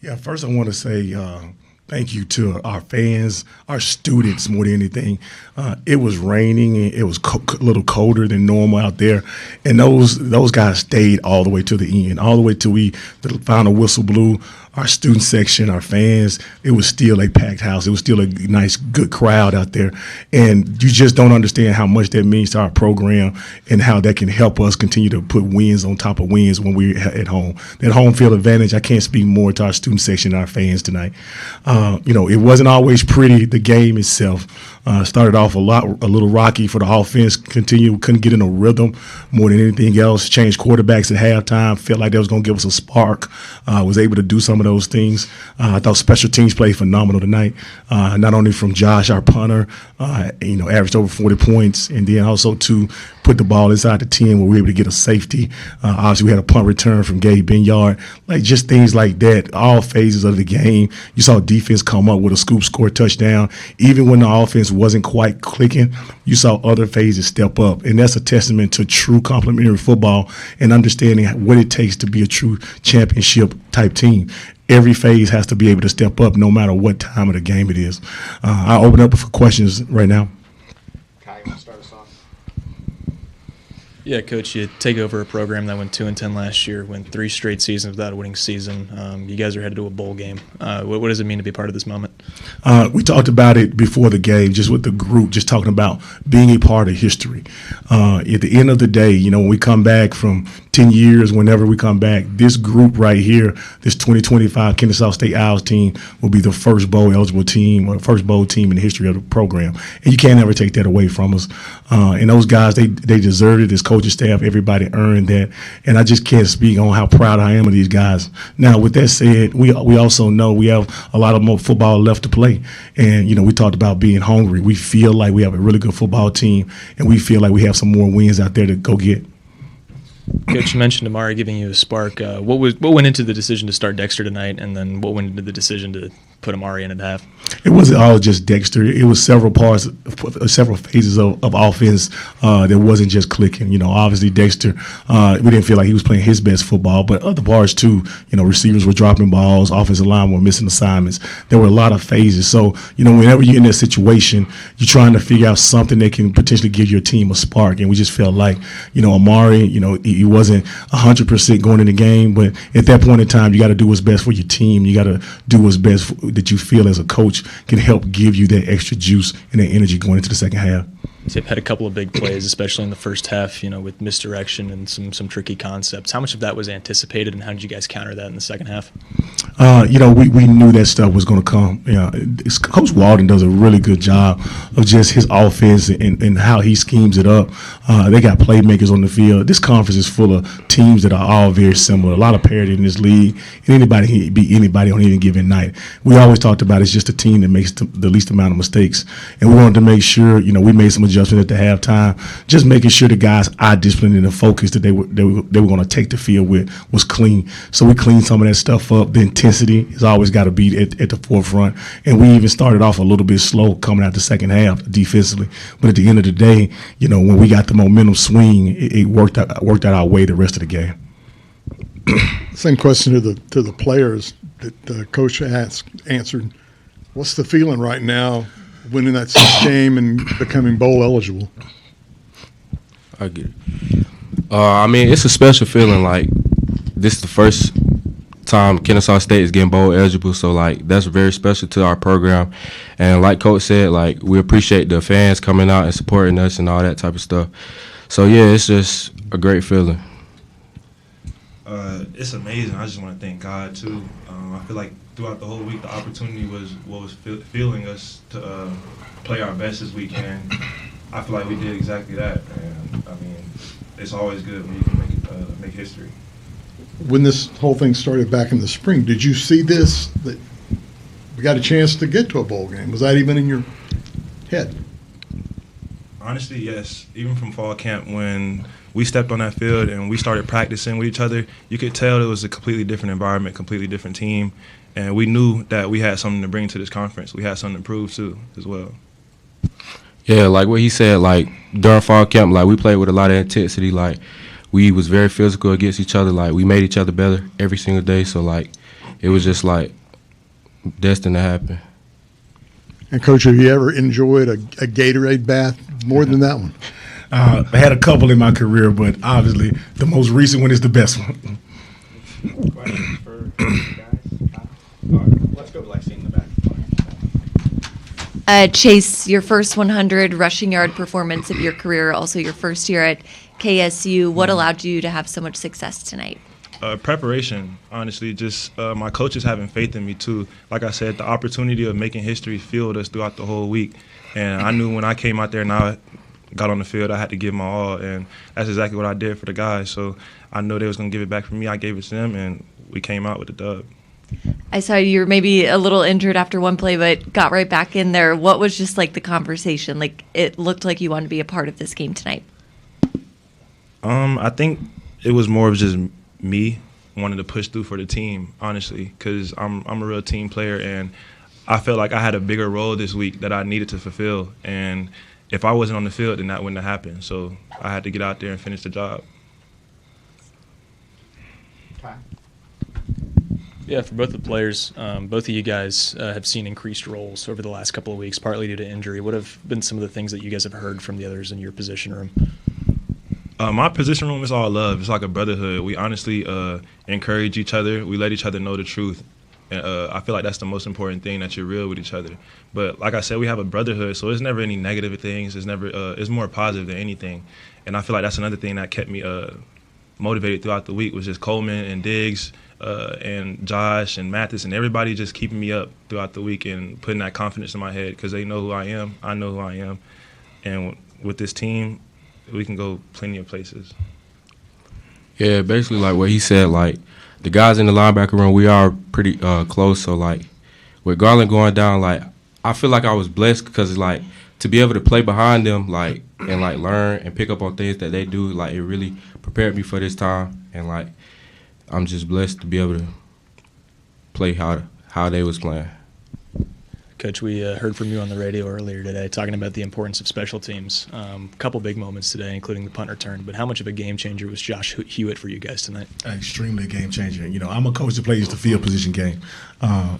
Yeah, first I want to say thank you to our fans, our students more than anything. It was raining and it was a little colder than normal out there, and those guys stayed all the way to the end, all the way till the final whistle blew. Our student section, our fans, it was still a packed house. It was still a nice, good crowd out there. And you just don't understand how much that means to our program and how that can help us continue to put wins on top of wins when we're at home. That home field advantage, I can't speak more to our student section and our fans tonight. It wasn't always pretty, the game itself. Started off a little rocky for the offense. Couldn't get in a rhythm more than anything else. Changed quarterbacks at halftime. Felt like that was going to give us a spark. Was able to do some of those things. I thought special teams played phenomenal tonight. Not only from Josh, our punter, averaged over 40 points, and then also to put the ball inside the 10 where we were able to get a safety. Obviously, we had a punt return from Gabe Benyard. Like just things like that. All phases of the game. You saw defense come up with a scoop score touchdown. Even when the offense wasn't quite clicking, you saw other phases step up, and that's a testament to true complementary football and understanding what it takes to be a true championship type team. Every phase has to be able to step up no matter what time of the game it is. I'll open up for questions right now. Kai, you want to start us off? Yeah, Coach, you take over a program that went 2-10 last year, went 3 straight seasons without a winning season. You guys are headed to a bowl game. What does it mean to be part of this moment? We talked about it before the game, just with the group, just talking about being a part of history. At the end of the day, when we come back from 10 years, whenever we come back, this group right here, this 2025 Kennesaw State Owls team will be the first bowl-eligible team or first bowl team in the history of the program. And you can't ever take that away from us. And those guys, they deserved it. This coaching staff, everybody earned that. And I just can't speak on how proud I am of these guys. Now, with that said, we also know we have a lot of more football left to play. And, we talked about being hungry. We feel like we have a really good football team, and we feel like we have some more wins out there to go get. Coach, you mentioned Amari giving you a spark. What went into the decision to start Dexter tonight, and then what went into the decision to put Amari in at half? It wasn't all just Dexter. It was several phases of offense that wasn't just clicking. Obviously Dexter, we didn't feel like he was playing his best football, but other parts too. Receivers were dropping balls, offensive line were missing assignments. There were a lot of phases. So, whenever you're in that situation, you're trying to figure out something that can potentially give your team a spark. And we just felt like, Amari, he wasn't 100% going in the game, but at that point in time, you got to do what's best for your team. You got to do what's best that you feel as a coach can help give you that extra juice and that energy going into the second half. UTEP had a couple of big plays, especially in the first half, with misdirection and some tricky concepts. How much of that was anticipated, and how did you guys counter that in the second half? We knew that stuff was going to come. Coach Walden does a really good job of just his offense and how he schemes it up. They got playmakers on the field. This conference is full of teams that are all very similar. A lot of parity in this league, and anybody can beat anybody on any given night. We always talked about it's just a team that makes the least amount of mistakes, and we wanted to make sure we made some adjustment at the halftime, just making sure the guys' eye discipline and the focus that they were going to take the field with was clean. So we cleaned some of that stuff up. The intensity has always got to be at the forefront, and we even started off a little bit slow coming out the second half defensively. But at the end of the day, when we got the momentum swing, it worked out our way the rest of the game. Same question to the players that Coach answered. What's the feeling right now, winning that 6th game and becoming bowl eligible? I get it. It's a special feeling. Like, this is the first time Kennesaw State is getting bowl eligible, so that's very special to our program. And like Coach said, we appreciate the fans coming out and supporting us and all that type of stuff. So yeah, it's just a great feeling. It's amazing. I just want to thank God too. I feel like throughout the whole week, the opportunity was what was feeling us to play our best as we can. I feel like we did exactly that, and it's always good when you can make history. When this whole thing started back in the spring, did you see this, that we got a chance to get to a bowl game? Was that even in your head? Honestly, yes. Even from fall camp, when we stepped on that field and we started practicing with each other, you could tell it was a completely different environment, completely different team, and we knew that we had something to bring to this conference. We had something to prove too, as well. Yeah, like what he said, during fall camp, we played with a lot of intensity. We was very physical against each other. We made each other better every single day. So, it was just like destined to happen. And Coach, have you ever enjoyed a Gatorade bath more than that one? I had a couple in my career, but obviously the most recent one is the best one. Questions for you guys? All right, let's go to Lexi in the back. Chase, your first 100 rushing yard performance of your career, also your first year at KSU. What allowed you to have so much success tonight? Preparation, honestly, just my coaches having faith in me too. Like I said, the opportunity of making history fueled us throughout the whole week. And I knew when I came out there and I got on the field, I had to give my all. And that's exactly what I did for the guys. So I know they was going to give it back for me. I gave it to them, and we came out with the dub. I saw you were maybe a little injured after one play, but got right back in there. What was just like the conversation? Like, it looked like you wanted to be a part of this game tonight. I think it was more of just me wanting to push through for the team, honestly, because I'm a real team player, and I felt like I had a bigger role this week that I needed to fulfill. And if I wasn't on the field, then that wouldn't have happened. So I had to get out there and finish the job. Kai? Yeah, for both the players, both of you guys have seen increased roles over the last couple of weeks, partly due to injury. What have been some of the things that you guys have heard from the others in your position room? My position room is all love. It's like a brotherhood. We honestly encourage each other. We let each other know the truth. And I feel like that's the most important thing, that you're real with each other. But like I said, we have a brotherhood, so it's never any negative things. It's never. It's more positive than anything. And I feel like that's another thing that kept me motivated throughout the week, was just Coleman and Diggs and Josh and Mathis and everybody just keeping me up throughout the week and putting that confidence in my head, because they know who I am. I know who I am. And with this team, we can go plenty of places. Yeah, basically like what he said, like the guys in the linebacker room, we are pretty close. So like with Garland going down, like I feel like I was blessed, because like to be able to play behind them, like and like learn and pick up on things that they do, like it really prepared me for this time. And like I'm just blessed to be able to play how they was playing. Coach, we heard from you on the radio earlier today talking about the importance of special teams. A couple big moments today, including the punt return. But how much of a game changer was Josh Hewitt for you guys tonight? Extremely a game changer. You know, I'm a coach that plays the field position game.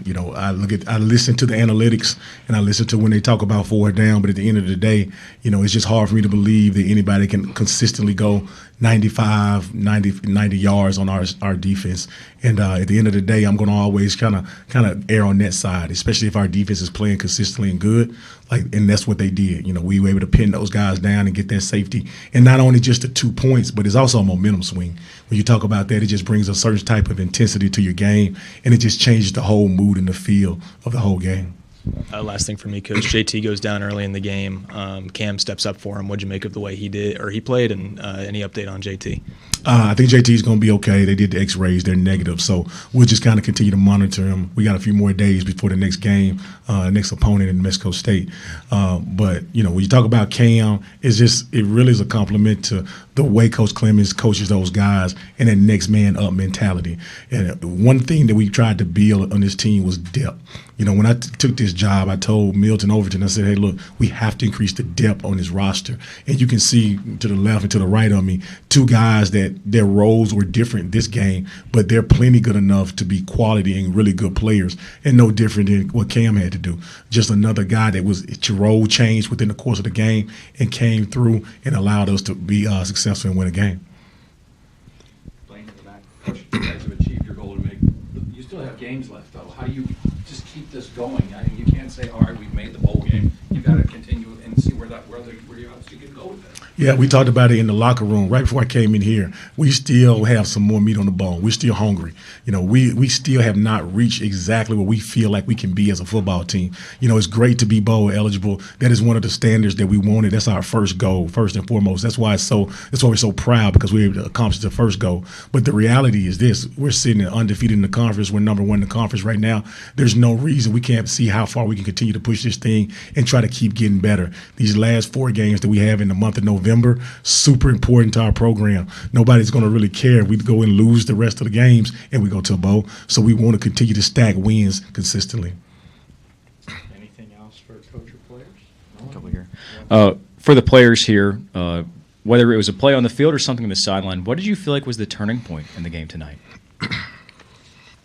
You know, I listen to the analytics, and I listen to when they talk about forward down. But at the end of the day, you know, it's just hard for me to believe that anybody can consistently go 95, 90 yards on our defense. And at the end of the day, I'm going to always kind of err on that side, especially if our defense is playing consistently and good. And that's what they did. You know, we were able to pin those guys down and get that safety. And not only just the 2 points, but it's also a momentum swing. When you talk about that, it just brings a certain type of intensity to your game, and it just changes the whole mood and the feel of the whole game. Last thing for me, Coach. JT goes down early in the game. Cam steps up for him. What'd you make of the way he played, and any update on JT? I think JT is going to be okay. They did the X-rays; they're negative, so we'll just kind of continue to monitor him. We got a few more days before the next game, next opponent in Mexico State. But you know, when you talk about Cam, it really is a compliment to the way Coach Clemens coaches those guys and that next man up mentality. And one thing that we tried to build on this team was depth. You know, when I took this job, I told Milton Overton, I said, hey, look, we have to increase the depth on this roster. And you can see to the left and to the right of me, two guys that their roles were different this game, but they're plenty good enough to be quality and really good players, and no different than what Cam had to do. Just another guy that was your role changed within the course of the game and came through and allowed us to be successful and win a game. Blaine in the back. Coach, you guys have achieved your goal to make. You still have games left, though. How do you just keep this going? I mean, you can't say, all right, we've made the bowl game. You got to continue and see where else you can go with it. Yeah, we talked about it in the locker room right before I came in here. We still have some more meat on the bone. We're still hungry. You know, we still have not reached exactly what we feel like we can be as a football team. You know, it's great to be bowl eligible. That is one of the standards that we wanted. That's our first goal, first and foremost. That's why we're so proud, because we were able to accomplish the first goal. But the reality is this: we're sitting undefeated in the conference. We're number one in the conference right now. There's no reason we can't see how far we can continue to push this thing and try to keep getting better. These last 4 games that we have in the month of November, super important to our program. Nobody's going to really care if we go and lose the rest of the games and we go to a bowl. So we want to continue to stack wins consistently. Anything else for coach or players? Couple here. For the players here, whether it was a play on the field or something on the sideline, what did you feel like was the turning point in the game tonight?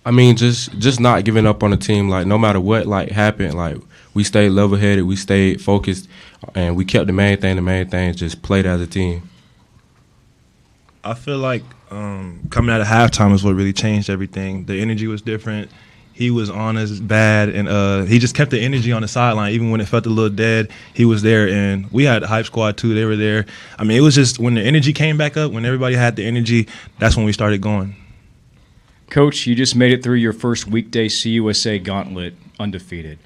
I mean, just not giving up on the team. Like, no matter what, like, happened, like, we stayed level-headed, we stayed focused, and we kept the main thing. The main thing is just played as a team. I feel like coming out of halftime is what really changed everything. The energy was different. He was on us bad, and he just kept the energy on the sideline. Even when it felt a little dead, he was there. And we had the hype squad, too. They were there. I mean, it was just when the energy came back up, when everybody had the energy, that's when we started going. Coach, you just made it through your first weekday CUSA gauntlet undefeated.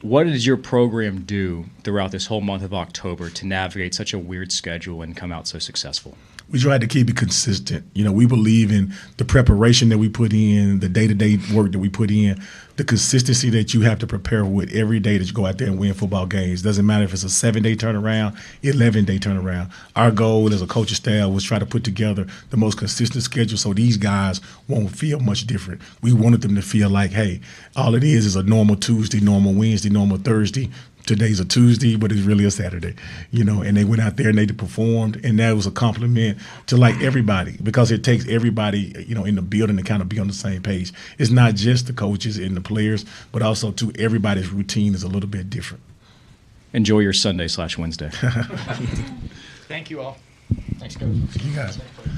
What does your program do throughout this whole month of October to navigate such a weird schedule and come out so successful? We try to keep it consistent. You know, we believe in the preparation that we put in, the day-to-day work that we put in, the consistency that you have to prepare with every day that you go out there and win football games. Doesn't matter if it's a 7-day turnaround, 11-day turnaround. Our goal as a coaching staff was try to put together the most consistent schedule so these guys won't feel much different. We wanted them to feel like, hey, all it is a normal Tuesday, normal Wednesday, normal Thursday. Today's a Tuesday, but it's really a Saturday, you know, and they went out there and they performed, and that was a compliment to, like, everybody, because it takes everybody, you know, in the building to kind of be on the same page. It's not just the coaches and the players, but also, too, everybody's routine is a little bit different. Enjoy your Sunday/Wednesday. Thank you all. Thanks, Coach. You guys.